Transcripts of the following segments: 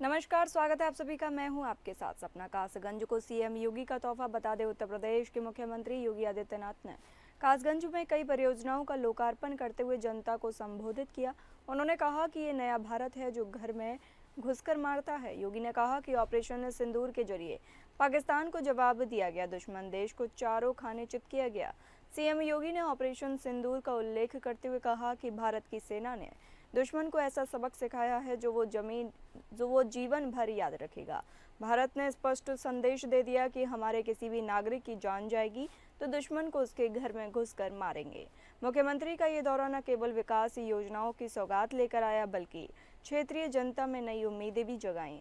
नमस्कार, स्वागत है आप सभी का। मैं हूं आपके साथ सपना। कासगंज को सीएम योगी का तोहफा बता दे उत्तर प्रदेश के मुख्यमंत्री योगी आदित्यनाथ ने कासगंज में कई परियोजनाओं का लोकार्पण करते हुए जनता को संबोधित किया। उन्होंने कहा कि ये नया भारत है जो घर में घुसकर मारता है। योगी ने कहा कि ऑपरेशन सिंदूर के जरिए पाकिस्तान को जवाब दिया गया, दुश्मन देश को चारों खाने चित किया गया। सीएम योगी ने ऑपरेशन सिंदूर का उल्लेख करते हुए कहा कि भारत की सेना ने दुश्मन को ऐसा सबक सिखाया है जो वो जीवन भर याद रखेगा। भारत ने स्पष्ट संदेश दे दिया कि हमारे किसी भी नागरिक की जान जाएगी तो दुश्मन को उसके घर में घुसकर मारेंगे। मुख्यमंत्री का ये दौरा न केवल विकास योजनाओं की सौगात लेकर आया बल्कि क्षेत्रीय जनता में नई उम्मीदें भी जगाईं।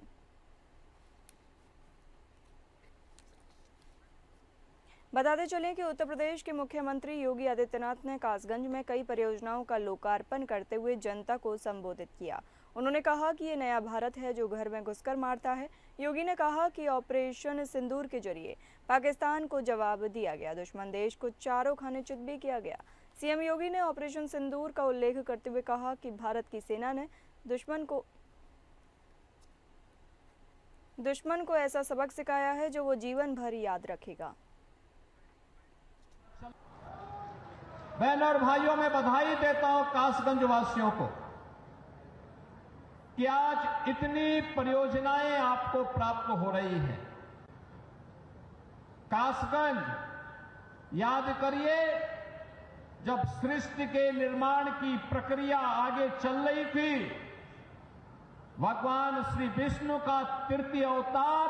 बताते चलें कि उत्तर प्रदेश के मुख्यमंत्री योगी आदित्यनाथ ने कासगंज में कई परियोजनाओं का लोकार्पण करते हुए जनता को संबोधित किया। उन्होंने कहा कि ये नया भारत है जो घर में घुसकर मारता है। योगी ने कहा कि ऑपरेशन सिंदूर के जरिए पाकिस्तान को जवाब दिया गया, दुश्मन देश को चारों खाने चित भी किया गया। सीएम योगी ने ऑपरेशन सिंदूर का उल्लेख करते हुए कहा कि भारत की सेना ने दुश्मन को ऐसा सबक सिखाया है जो वो जीवन भर याद रखेगा। बहनों और भाइयों, मैं बधाई देता हूं कासगंज वासियों को कि आज इतनी परियोजनाएं आपको प्राप्त हो रही हैं। कासगंज याद करिए, जब सृष्टि के निर्माण की प्रक्रिया आगे चल रही थी, भगवान श्री विष्णु का तृतीय अवतार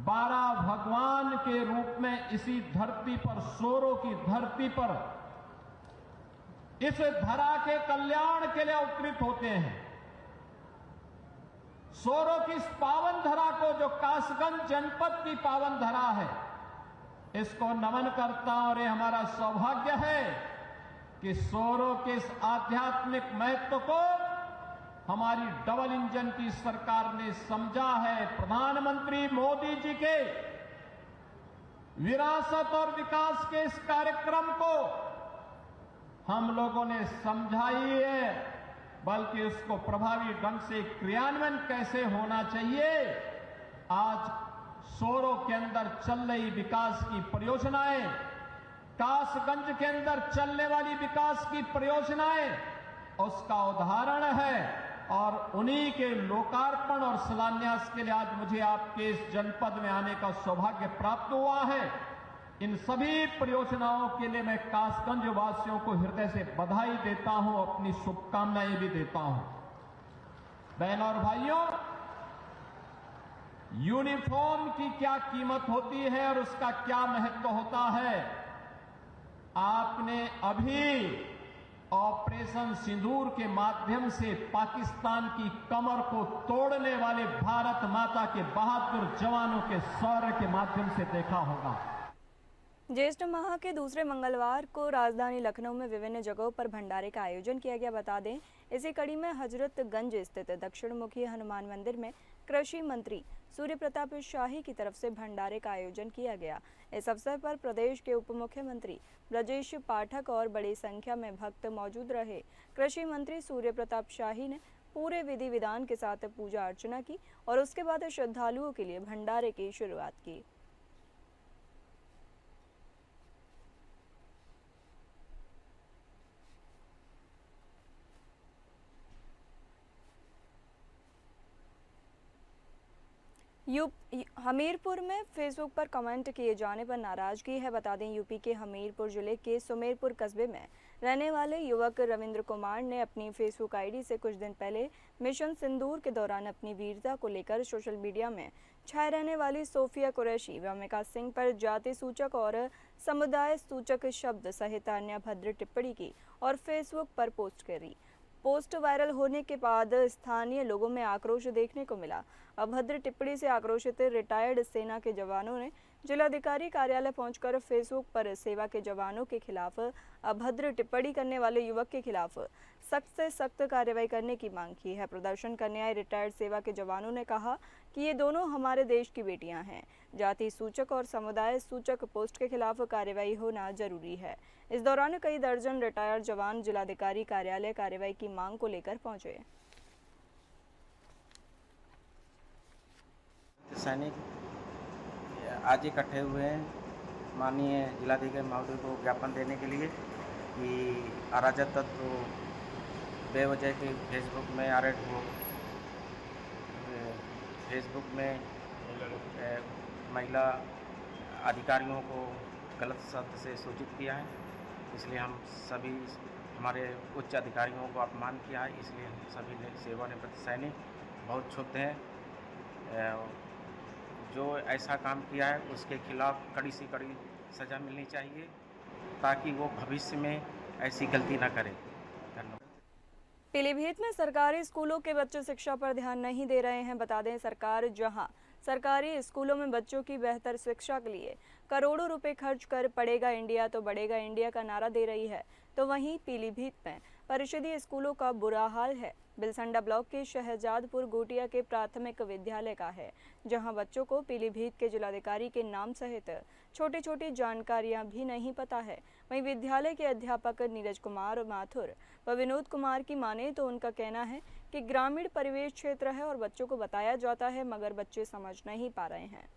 12 भगवान के रूप में इसी धरती पर, सोरों की धरती पर, इस धरा के कल्याण के लिए अवतरित होते हैं। सोरों की इस पावन धरा को, जो कासगंज जनपद की पावन धरा है, इसको नमन करता हूं। और ये हमारा सौभाग्य है कि सोरों के इस आध्यात्मिक महत्व को हमारी डबल इंजन की सरकार ने समझा है। प्रधानमंत्री मोदी जी के विरासत और विकास के इस कार्यक्रम को हम लोगों ने समझा ही है, बल्कि उसको प्रभावी ढंग से क्रियान्वयन कैसे होना चाहिए, आज सोरों के अंदर चल रही विकास की परियोजनाएं, कासगंज के अंदर चलने वाली विकास की परियोजनाएं उसका उदाहरण है। और उन्हीं के लोकार्पण और शिलान्यास के लिए आज मुझे आपके इस जनपद में आने का सौभाग्य प्राप्त हुआ है। इन सभी परियोजनाओं के लिए मैं कासगंज वासियों को हृदय से बधाई देता हूं, अपनी शुभकामनाएं भी देता हूं। बहनों और भाइयों, यूनिफॉर्म की क्या कीमत होती है और उसका क्या महत्व होता है, आपने अभी ऑपरेशन सिंदूर के माध्यम से पाकिस्तान की कमर को तोड़ने वाले भारत माता के बहादुर जवानों के शौर्य के माध्यम से देखा होगा। ज्येष्ठ माह के दूसरे मंगलवार को राजधानी लखनऊ में विभिन्न जगहों पर भंडारे का आयोजन किया गया। बता दें, इसी कड़ी में हजरतगंज स्थित दक्षिण मुखी हनुमान मंदिर में कृषि मंत्री सूर्य प्रताप शाही की तरफ से भंडारे का आयोजन किया गया। इस अवसर पर प्रदेश के उप मुख्यमंत्री ब्रजेश पाठक और बड़ी संख्या में भक्त मौजूद रहे। कृषि मंत्री सूर्य प्रताप शाही ने पूरे विधि विधान के साथ पूजा अर्चना की और उसके बाद श्रद्धालुओं के लिए भंडारे की शुरुआत की। हमीरपुर में फेसबुक पर कमेंट किए जाने पर नाराजगी है। बता दें, यूपी के हमीरपुर जिले के सुमेरपुर कस्बे में रहने वाले युवक रविंद्र कुमार ने अपनी फेसबुक आईडी से कुछ दिन पहले मिशन सिंदूर के दौरान अपनी वीरता को लेकर सोशल मीडिया में छाए रहने वाली सोफिया कुरैशी, व्योमिका सिंह पर जाति सूचक और समुदाय सूचक शब्द सहित अन्य अभद्र टिप्पणी की और फेसबुक पर पोस्ट करी। पोस्ट वायरल होने के बाद स्थानीय लोगों में आक्रोश देखने को मिला। अभद्र टिप्पणी से आक्रोशित रिटायर्ड सेना के जवानों ने जिलाधिकारी कार्यालय पहुंचकर फेसबुक पर सेवा के जवानों के खिलाफ अभद्र टिप्पणी करने वाले युवक के खिलाफ सख्त से सख्त कार्रवाई करने की मांग की है। प्रदर्शन करने आए रिटायर्ड सेवा के जवानों ने कहा कि ये दोनों हमारे देश की बेटियां हैं। जाति सूचक और समुदाय सूचक पोस्ट के खिलाफ कार्रवाई होना जरूरी है। इस दौरान कई दर्जन रिटायर्ड जवान जिलाधिकारी कार्यालय कार्रवाई की मांग को लेकर पहुंचे। सैनिक आज इकट्ठे हुए हैं माननीय जिलाधिकारी महोदय को ज्ञापन देने के लिए कि अराजक तत्व बेवजह के फेसबुक में फेसबुक में महिला अधिकारियों को गलत शब्द से सूचित किया है। इसलिए हम सभी हमारे उच्च अधिकारियों को अपमान किया है, इसलिए हम सभी ने सेवानिवृत्त सैनिक बहुत क्षुब्ध हैं। जो ऐसा काम किया है उसके खिलाफ कड़ी से कड़ी सज़ा मिलनी चाहिए ताकि वो भविष्य में ऐसी गलती ना करे। धन्यवाद। पीलीभीत में सरकारी स्कूलों के बच्चे शिक्षा पर ध्यान नहीं दे रहे हैं। बता दें, सरकार जहां सरकारी स्कूलों में बच्चों की बेहतर शिक्षा के लिए करोड़ों रुपए खर्च कर पढ़ेगा इंडिया तो बढ़ेगा इंडिया का नारा दे रही है, तो वहीं पीलीभीत में परिषदीय स्कूलों का बुरा हाल है। बिलसंडा ब्लॉक के शहजादपुर गोटिया के प्राथमिक विद्यालय का है, जहां बच्चों को पीलीभीत के जिलाधिकारी के नाम सहित छोटी छोटी जानकारियां भी नहीं पता है। वहीं विद्यालय के अध्यापक नीरज कुमार माथुर व विनोद कुमार की माने तो उनका कहना है कि ग्रामीण परिवेश क्षेत्र है और बच्चों को बताया जाता है मगर बच्चे समझ नहीं पा रहे हैं।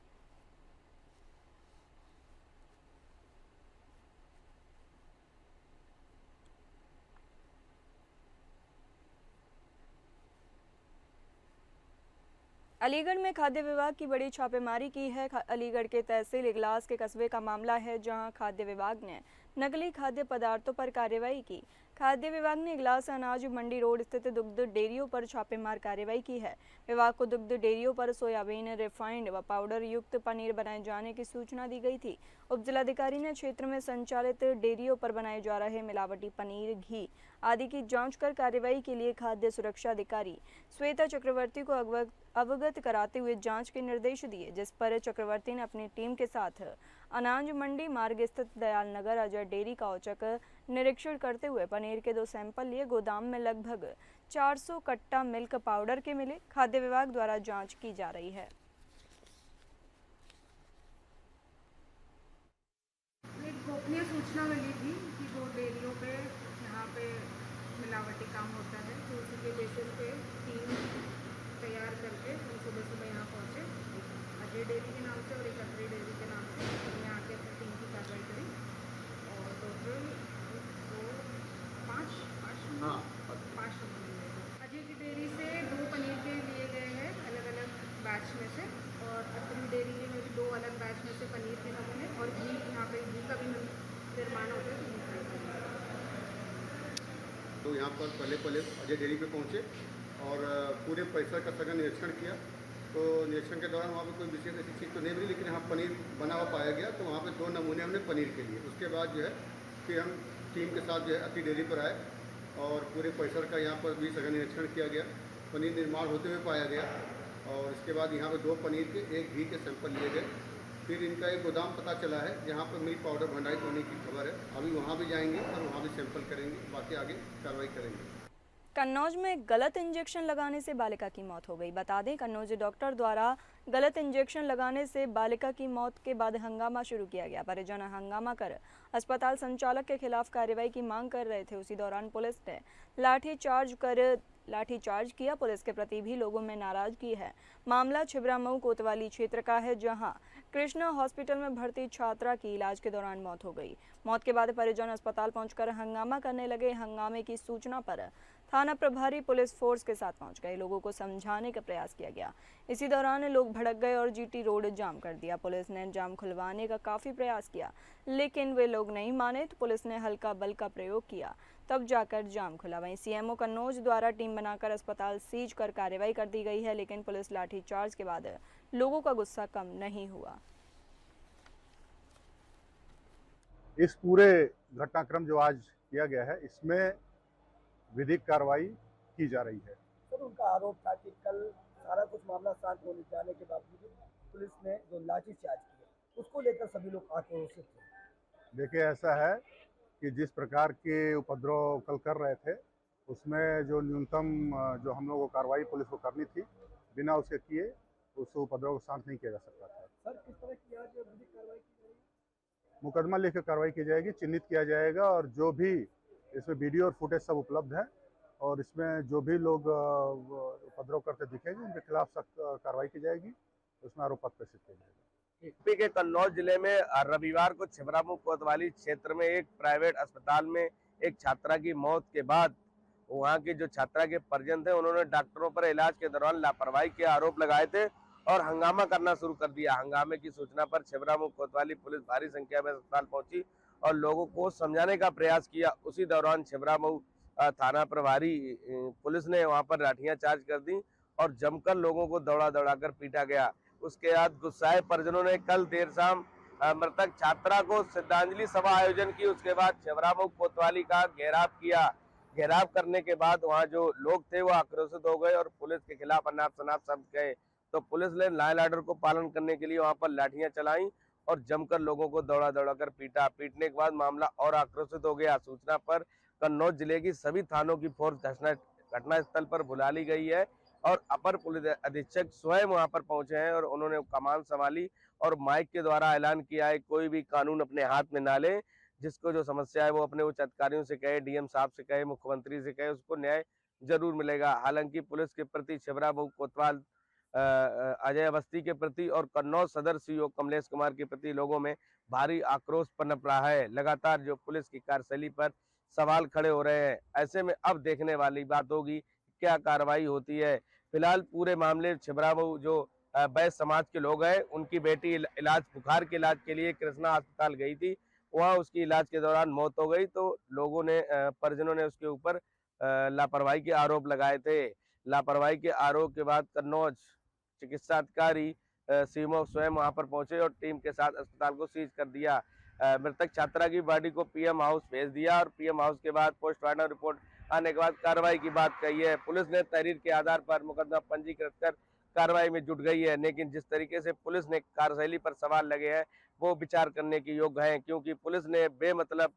अलीगढ़ में खाद्य विभाग की बड़ी छापेमारी की है। अलीगढ़ के तहसील इगलास के कस्बे का मामला है, जहां खाद्य विभाग ने नकली खाद्य पदार्थों पर कार्रवाई की। खाद्य विभाग ने इगलास अनाज मंडी रोड स्थित दुग्ध डेयरियों पर छापेमार कार्रवाई की है। विभाग को दुग्ध डेयरियों पर सोयाबीन, रिफाइंड व पाउडर युक्त पनीर बनाए जाने की सूचना दी गई थी। उप जिलाधिकारी ने क्षेत्र में संचालित डेयरियों पर बनाए जा रहे मिलावटी पनीर, घी आदि की जांच कर कार्रवाई के लिए खाद्य सुरक्षा अधिकारी श्वेता चक्रवर्ती को अवगत कराते हुए जांच के निर्देश दिए, जिस पर चक्रवर्ती ने अपनी टीम के साथ अनाज मंडी मार्ग स्थित दयाल नगर अजय डेयरी का औचक निरीक्षण करते हुए पनीर के 2 सैंपल लिए। गोदाम में लगभग 400 कट्टा मिल्क पाउडर के मिले। खाद्य विभाग द्वारा जांच की जा रही है। एक गोपनीय सूचना मिली थी कि 2 डेयरियों पे यहाँ पे मिलावटी काम होता है, तो उसी के बेसिस पे टीम तैयार करके हम सुबह यहाँ पहुँचे। अजय डेयरी के नाम से और एक अत्री डेयरी के नाम से हमने आके अपनी टीम की कार्रवाई करी और टोटल 5 अजय की डेयरी से 2 पनीर के लिए गए हैं अलग अलग बैच में से, और अत्री डेयरी में भी 2 अलग बैच में से पनीर के नमूने और घी, यहाँ पे घी का भी निर्माण होता है। तो यहाँ पर पहले अजय डेयरी पे पहुँचे और पूरे परिसर का सघन निरीक्षण किया। तो निरीक्षण के दौरान वहाँ पे कोई विशेष ऐसी चीज़ तो नहीं मिली, लेकिन यहाँ पनीर बना हुआ पाया गया। तो वहाँ पे 2 नमूने हमने पनीर के लिए। उसके बाद जो है फिर हम टीम के साथ जो है अति डेयरी पर आए और पूरे परिसर का यहाँ पर भी सघन निरीक्षण किया गया। पनीर निर्माण होते हुए पाया गया और इसके बाद यहाँ पर 2 पनीर के 1 घी के सैंपल लिए गए। फिर इनका एक गोदाम पता चला है जहाँ पर मिल्क पाउडर भंडारित होने की खबर है। अभी वहाँ भी जाएंगे और वहाँ भी सैंपल करेंगे, बाकी आगे कार्रवाई करेंगे। कन्नौज में गलत इंजेक्शन लगाने से बालिका की मौत हो गई। बता दें, कन्नौज डॉक्टर द्वारा गलत इंजेक्शन लगाने से बालिका की मौत के बाद हंगामा शुरू किया गया। परिजन हंगामा कर अस्पताल संचालक के खिलाफ कार्रवाई की मांग कर रहे थे। उसी दौरान पुलिस ने लाठीचार्ज किया। पुलिस के प्रति भी लोगों में नाराजगी है। मामला छिबरामऊ कोतवाली क्षेत्र का है, जहां कृष्णा हॉस्पिटल में भर्ती छात्रा की इलाज के दौरान मौत हो गई। मौत के बाद परिजन अस्पताल पहुंचकर हंगामा करने लगे। हंगामे की सूचना पर थाना प्रभारी पुलिस फोर्स के साथ पहुंच गए। लोगों को समझाने का प्रयास किया गया। इसी दौरान लोग भड़क गए और जीटी रोड जाम कर दिया। पुलिस ने जाम खुलवाने का काफी प्रयास किया, लेकिन वे लोग नहीं माने तो पुलिस ने हल्का बल का प्रयोग किया, तब जाकर जाम खुला। वहीं सीएमओ कन्नौज द्वारा टीम बनाकर अस्पताल सीज कर कार्रवाई कर दी गई है, लेकिन पुलिस लाठीचार्ज के बाद लोगों का गुस्सा कम नहीं हुआ। इस पूरे घटनाक्रम जो आज किया गया है, इसमें विधिक कार्रवाई की जा रही है। सर, उनका आरोप था कि कल सारा कुछ मामला शांत होने जाने के बावजूद पुलिस ने जो लाठीचार्ज किया, उसको लेकर सभी लोग आक्रोशित थे। देखिए, ऐसा है कि जिस प्रकार के उपद्रव कल कर रहे थे, उसमें जो न्यूनतम जो हम लोगों को कार्रवाई पुलिस को करनी थी, बिना उसके किए उस उपद्रव को शांत नहीं किया जा सकता था। सर, किस तरह की आज विधिक कार्रवाई की जाएगी? मुकदमा लेकर कार्रवाई की जाएगी, चिन्हित किया जाएगा और जो भी इसमें वीडियो और फुटेज सब उपलब्ध है और इसमें जो भी लोग उपद्रव करते दिखेंगे उनके खिलाफ सख्त कार्रवाई की जाएगी उसमें आरोप पत्र प्रेषित किया जाएगा। यूपी के कन्नौज जिले में रविवार को छिबरामऊ कोतवाली क्षेत्र में एक प्राइवेट अस्पताल में एक छात्रा की मौत के बाद वहां की जो छात्रा के परिजन थे उन्होंने डॉक्टरों पर इलाज के दौरान लापरवाही के आरोप लगाए थे और हंगामा करना शुरू कर दिया। हंगामे की सूचना पर छिबरामऊ कोतवाली पुलिस भारी संख्या में अस्पताल पहुंची और लोगों को समझाने का प्रयास किया। उसी दौरान छिबरामऊ थाना प्रभारी पुलिस ने वहां पर लाठियां चार्ज कर दी और जमकर लोगों को दौड़ा दौड़ाकर पीटा गया। उसके बाद गुस्साए परिजनों ने कल देर शाम मृतक छात्रा को श्रद्धांजलि सभा आयोजन की। उसके बाद छिबरामऊ कोतवाली का घेराव किया। घेराव करने के बाद वहां जो लोग थे वो आक्रोशित हो गए और पुलिस के खिलाफ अनाप शनाप शब्द कहे, तो पुलिस ने लॉ एंड ऑर्डर को पालन करने के लिए वहां पर लाठियां चलाई और जमकर लोगों को दौड़ा दौड़ाकर पीटा। पीटने के बाद मामला और आक्रोशित हो गया। सूचना पर कन्नौज जिले की सभी थानों की फोर्स घटनास्थल पर बुला ली गई है और अपर पुलिस अधीक्षक स्वयं वहां पर पहुंचे हैं और उन्होंने कमान संभाली और माइक के द्वारा ऐलान किया है कोई भी कानून अपने हाथ में ना ले। जिसको जो समस्या है वो अपने उच्च अधिकारियों से कहे, डीएम साहब से कहे, मुख्यमंत्री से कहे, उसको न्याय जरूर मिलेगा। हालांकि पुलिस के प्रति छिबरामऊ कोतवाल अजय अवस्थी के प्रति और कन्नौज सदर सीओ कमलेश कुमार के प्रति लोगों में भारी आक्रोश पनप रहा है। लगातार जो पुलिस की कार्यशैली पर सवाल खड़े हो रहे हैं। ऐसे में अब देखने वाली बात होगी क्या कार्रवाई होती है। फिलहाल पूरे मामले छिबरामऊ जो बैस समाज के लोग हैं उनकी बेटी बुखार के इलाज के लिए कृष्णा अस्पताल गई थी, वहाँ उसकी इलाज के दौरान मौत हो गई, तो लोगों ने परिजनों ने उसके ऊपर लापरवाही के आरोप लगाए थे। लापरवाही के आरोप के बाद कन्नौज चिकित्सा अधिकारी सीएमओ स्वयं वहां पर पहुंचे और टीम के साथ अस्पताल को सीज कर दिया। मृतक छात्रा की बॉडी को पीएम हाउस भेज दिया और पीएम हाउस के बाद पोस्टमार्टम रिपोर्ट आने के बाद कार्रवाई की बात कही है। पुलिस ने तहरीर के आधार पर मुकदमा पंजीकृत कर कार्रवाई में जुट गई है, लेकिन जिस तरीके से पुलिस ने कार्यशैली पर सवाल लगे हैं वो विचार करने के योग्य हैं, क्योंकि पुलिस ने बेमतलब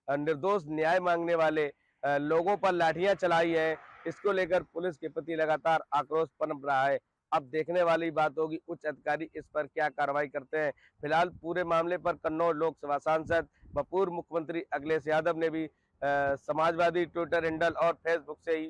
निर्दोष न्याय मांगने वाले लोगों पर लाठियां चलाई है। इसको लेकर पुलिस के प्रति लगातार आक्रोश पनप रहा है। अब देखने वाली बात होगी उच्च अधिकारी इस पर क्या कार्रवाई करते हैं। फिलहाल पूरे मामले पर कन्नौज लोकसभा सांसद व पूर्व मुख्यमंत्री अखिलेश यादव ने भी समाजवादी ट्विटर हैंडल और फेसबुक से ही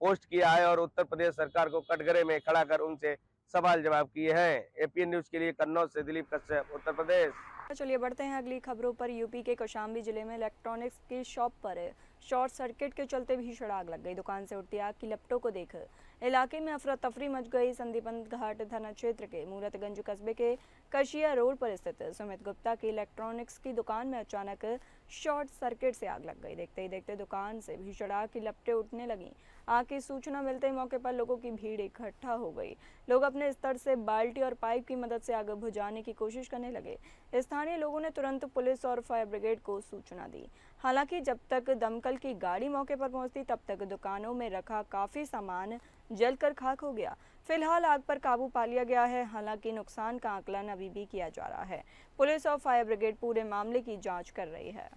पोस्ट किया है और उत्तर प्रदेश सरकार को कटघरे में खड़ा कर उनसे सवाल जवाब किए हैं। एपीएन न्यूज के लिए कन्नौज से दिलीप कश्यप, उत्तर प्रदेश। चलिए बढ़ते हैं अगली खबरों पर। यूपी के कौशाम्बी जिले में इलेक्ट्रॉनिक्स की शॉप पर शॉर्ट सर्किट के चलते भीषण आग लग गई। दुकान से उठती आग की लपटों को देख इलाके में अफरा तफरी मच गई। संदीपंत घाट थाना क्षेत्र के मूरतगंज कस्बे के कशिया रोड पर स्थित सुमित गुप्ता की इलेक्ट्रॉनिक्स की दुकान में अचानक शॉर्ट सर्किट से आग लग गई। देखते ही देखते दुकान से भीषण आग की लपटें उठने लगी। आग की सूचना मिलते ही मौके पर लोगों की भीड़ इकट्ठा हो गई। लोग अपने स्तर से बाल्टी और पाइप की मदद से आग बुझाने की कोशिश करने लगे। स्थानीय लोगों ने तुरंत पुलिस और फायर ब्रिगेड को सूचना दी। हालांकि जब तक दमकल की गाड़ी मौके पर पहुंचती तब तक दुकानों में रखा काफी सामान जलकर खाक हो गया। फिलहाल आग पर काबू पा लिया गया है। हालांकि नुकसान का आकलन अभी भी किया जा रहा है। पुलिस और फायर ब्रिगेड पूरे मामले की जांच कर रही है।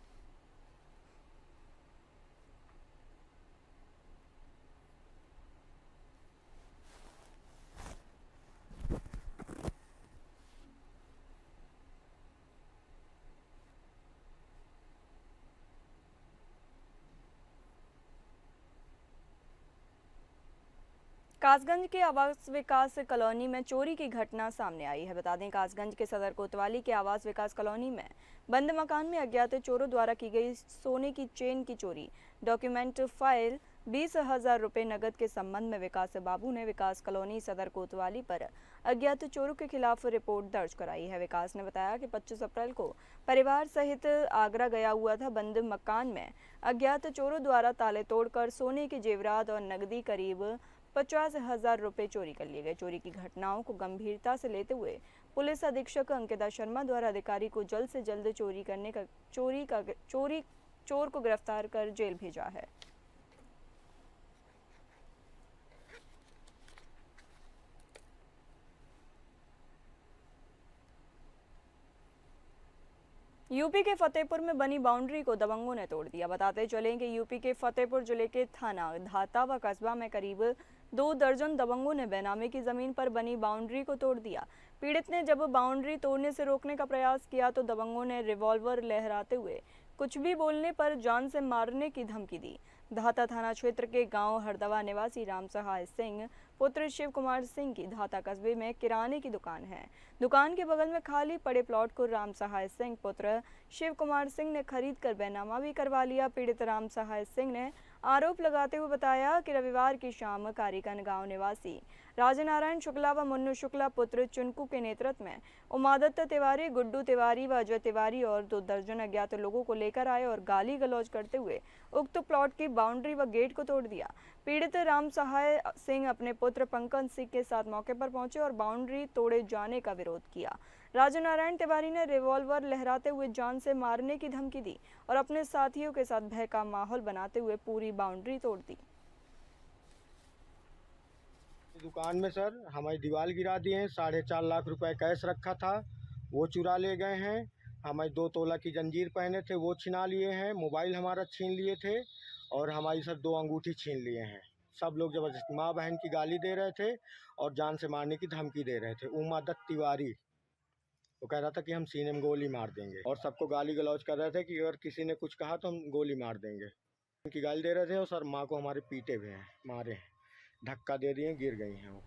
कासगंज के आवास विकास कॉलोनी में चोरी की घटना सामने आई है। बता दें कासगंज के सदर कोतवाली के आवास विकास कॉलोनी में बंद मकान में अज्ञात चोरों द्वारा की गई सोने की चेन की चोरी, डॉक्यूमेंट फाइल, 20,000 रुपये नकद के संबंध में विकास बाबू ने विकास कॉलोनी सदर कोतवाली पर अज्ञात चोरों के खिलाफ रिपोर्ट दर्ज कराई है। विकास ने बताया कि 25 अप्रैल को परिवार सहित आगरा गया हुआ था। बंद मकान में अज्ञात चोरों द्वारा ताले तोड़कर सोने के जेवरात और नकदी करीब 50,000 रुपये चोरी कर लिए गए। चोरी की घटनाओं को गंभीरता से लेते हुए पुलिस अधीक्षक अंकिता शर्मा द्वारा अधिकारी को जल्द से जल्द चोर को गिरफ्तार कर जेल भेजा है। यूपी के फतेहपुर में बनी बाउंड्री को दबंगों ने तोड़ दिया। बताते चलें कि यूपी के फतेहपुर जिले के थाना धाता व कस्बा में करीब 2 दर्जन दबंगों ने बेनामी की जमीन पर बनी बाउंड्री को तोड़ दिया। पीड़ित ने जब बाउंड्री तोड़ने से रोकने का प्रयास किया तो दबंगों ने रिवॉल्वर लहराते हुए कुछ भी बोलने पर जान से मारने की धमकी दी। धाता थाना क्षेत्र के गांव हरदवा निवासी राम सहाय सिंह पुत्र शिव कुमार सिंह की धाता कस्बे में किराने की दुकान है। दुकान के बगल में खाली पड़े प्लॉट को राम सहाय सिंह पुत्र शिव कुमार सिंह ने खरीद कर बैनामा भी करवा लिया। पीड़ित राम सहाय सिंह ने आरोप लगाते हुए बताया कि रविवार की शाम कारीकन गांव निवासी राजनारायण शुक्ला व मुन्नू शुक्ला पुत्र चुनकू के नेतृत्व में उमादत्त तिवारी, गुड्डू तिवारी व अजय तिवारी और 2 दर्जन अज्ञात लोगों को लेकर आए और गाली गलौज करते हुए उक्त प्लॉट की बाउंड्री व गेट को तोड़ दिया। पीड़ित राम सहाय सिंह अपने पुत्र पंकज सिंह के साथ मौके पर पहुंचे और बाउंड्री तोड़े जाने का विरोध किया। राजनारायण तिवारी ने रिवॉल्वर लहराते हुए जान से मारने की धमकी दी और अपने साथियों के साथ भय का माहौल बनाते हुए पूरी बाउंड्री तोड़ दी। दुकान में सर हमारी दीवार गिरा दिए हैं, 4.5 लाख रुपए कैश रखा था वो चुरा ले गए हैं। हमारी 2 तोला की जंजीर पहने थे वो छिना लिए हैं, मोबाइल हमारा छीन लिए थे और हमारी सर 2 अंगूठी छीन लिए हैं। सब लोग जबरदस्ती माँ बहन की गाली दे रहे थे और जान से मारने की धमकी दे रहे थे। उमादत्त तिवारी वो कह रहा था कि हम सीने में गोली मार देंगे और सबको गाली गलौज कर रहे थे कि अगर किसी ने कुछ कहा तो हम गोली मार देंगे। उनकी गाली दे रहे थे और सर माँ को हमारे पीटे हुए हैं, मारे हैं, धक्का दे दिए, गिर गई हैं, वो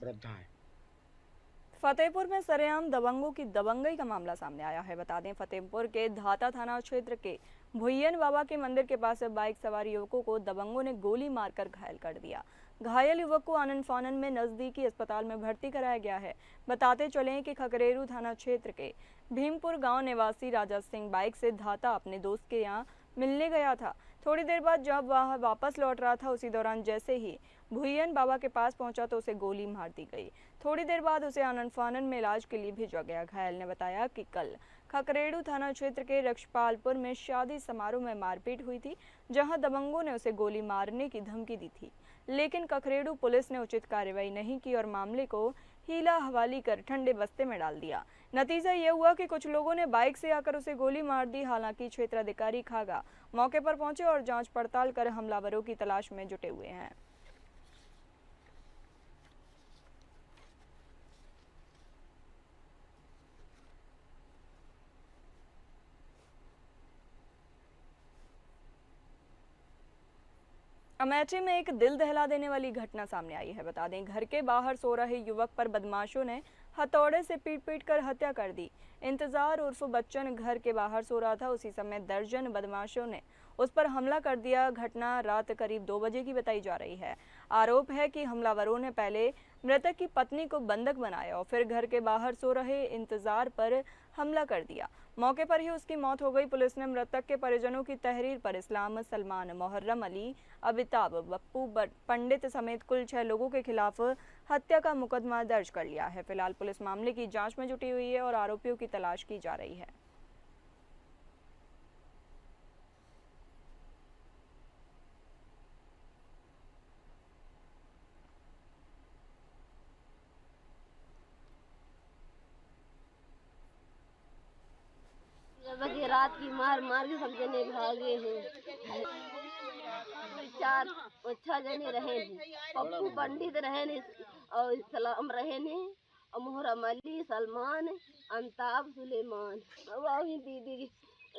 वृद्धा हैं। फतेहपुर में सरेआम दबंगों की दबंगई का मामला सामने आया है। बता दें फतेहपुर के धाता थाना क्षेत्र के भुय्यन बाबा के मंदिर के पास बाइक सवार युवकों को दबंगों ने गोली मारकर घायल कर दिया। घायल युवक को आनन फानन में नजदीकी अस्पताल में भर्ती कराया गया है। बताते चलें कि खकरेरू थाना क्षेत्र के भीमपुर गांव निवासी राजा सिंह बाइक से धाता अपने दोस्त के यहां मिलने गया था। थोड़ी देर बाद जब वह वापस लौट रहा था उसी दौरान जैसे ही भुय्यन बाबा के पास पहुंचा तो उसे गोली मार दी गई। थोड़ी देर बाद उसे आनन फानन में इलाज के लिए भेजा गया। घायल ने बताया कि कल खकरेड़ू थाना क्षेत्र के रक्षपालपुर में शादी समारोह में मारपीट हुई थी, जहां दबंगों ने उसे गोली मारने की धमकी दी थी, लेकिन खकरेड़ू पुलिस ने उचित कार्रवाई नहीं की और मामले को हीला हवाली कर ठंडे बस्ते में डाल दिया। नतीजा ये हुआ कि कुछ लोगों ने बाइक से आकर उसे गोली मार दी। हालांकि क्षेत्राधिकारी खागा मौके पर पहुंचे और जांच पड़ताल कर हमलावरों की तलाश में जुटे हुए हैं। अमेठी में एक दिल दहला देने वाली घटना सामने आई है। बता दें घर के बाहर सो रहे युवक पर बदमाशों ने हथौड़े से पीट कर हत्या कर दी। इंतजार उर्फ बच्चन घर के बाहर सो रहा था, उसी समय दर्जन बदमाशों ने उस पर हमला कर दिया। घटना रात करीब 2 बजे की बताई जा रही है। आरोप है कि हमलावरों ने पहले मृतक की पत्नी को बंधक बनाया और फिर घर के बाहर सो रहे इंतजार पर हमला कर दिया। मौके पर ही उसकी मौत हो गई। पुलिस ने मृतक के परिजनों की तहरीर पर इस्लाम, सलमान, मोहर्रम अली, अमिताभ, बप्पू पंडित समेत कुल 6 लोगों के खिलाफ हत्या का मुकदमा दर्ज कर लिया है। फिलहाल पुलिस मामले की जांच में जुटी हुई है और आरोपियों की तलाश की जा रही है। रात की मार के सब जने भागे हैं। 4-6 जने रहे थे। पप्पू पंडित रहे ने और सलाम रहे ने और मोहर्रम अली, सलमान, अमिताभ, सुलेमान। वही दीदी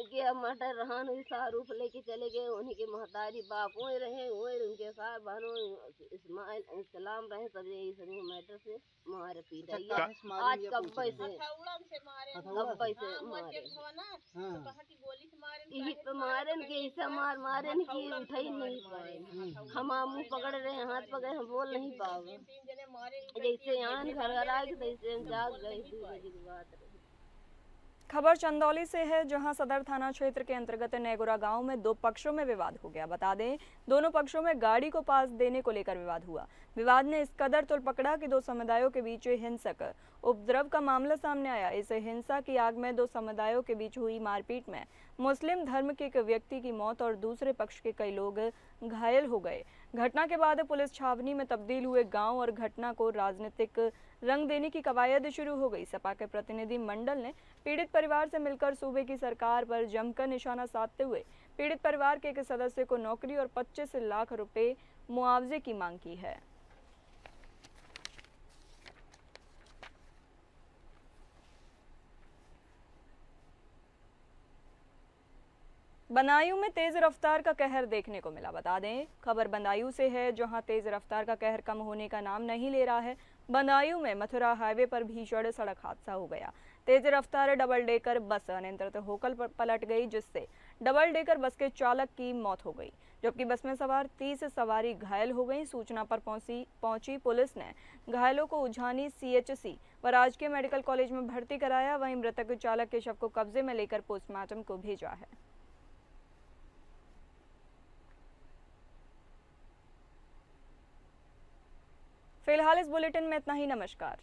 के मटर रहन शाहरुख लेके चले गए। उन्हीं के महतारी बाप वही रहे, वही उनके साथ बहनों इस्माइल सलाम रहे। सब यही सभी मैटर से मारे पीटा। आज कब पैसे मारे यही पे मारे कि ऐसा मारे कि उठा ही नहीं पाए। हम मुँह पकड़ रहे हैं, हाथ पकड़े, हम बोल नहीं पाओगे। जैसे यहाँ घर आए तैसे हम जाग गए। 2 बजे की बात। खबर चंदौली से है, जहां सदर थाना क्षेत्र के अंतर्गत नेगुरा गांव में 2 पक्षों में विवाद हो गया। बता दें दोनों पक्षों में गाड़ी को पास देने को लेकर विवाद हुआ। विवाद ने इस कदर तूल पकड़ा कि 2 समुदायों के बीच हिंसक उपद्रव का मामला सामने आया। इस हिंसा की आग में 2 समुदायों के बीच हुई मारपीट में मुस्लिम धर्म के एक व्यक्ति की मौत और दूसरे पक्ष के कई लोग घायल हो गए। घटना के बाद पुलिस छावनी में तब्दील हुए गांव और घटना को राजनीतिक रंग देने की कवायद शुरू हो गई। सपा के प्रतिनिधि मंडल ने पीड़ित परिवार से मिलकर सूबे की सरकार पर जमकर निशाना साधते हुए पीड़ित परिवार के एक सदस्य को नौकरी और 25 लाख रुपए मुआवजे की मांग की है। बदायूं में तेज रफ्तार का कहर देखने को मिला। बता दें, खबर बदायूं से है, जहां तेज रफ्तार का कहर कम होने का नाम नहीं ले रहा है। बदायूं में मथुरा हाईवे पर भीषण सड़क हादसा हो गया। तेज रफ्तार डबल डेकर बस अनियंत्रित होकर पलट गई, जिससे डबल डेकर बस के चालक की मौत हो गई, जबकि बस में सवार 30 सवारी घायल हो गई। सूचना पर पहुंची पुलिस ने घायलों को उझानी CHC व राजकीय मेडिकल कॉलेज में भर्ती कराया। वहीं मृतक चालक के शव को कब्जे में लेकर पोस्टमार्टम को भेजा है। फिलहाल इस बुलेटिन में इतना ही। नमस्कार।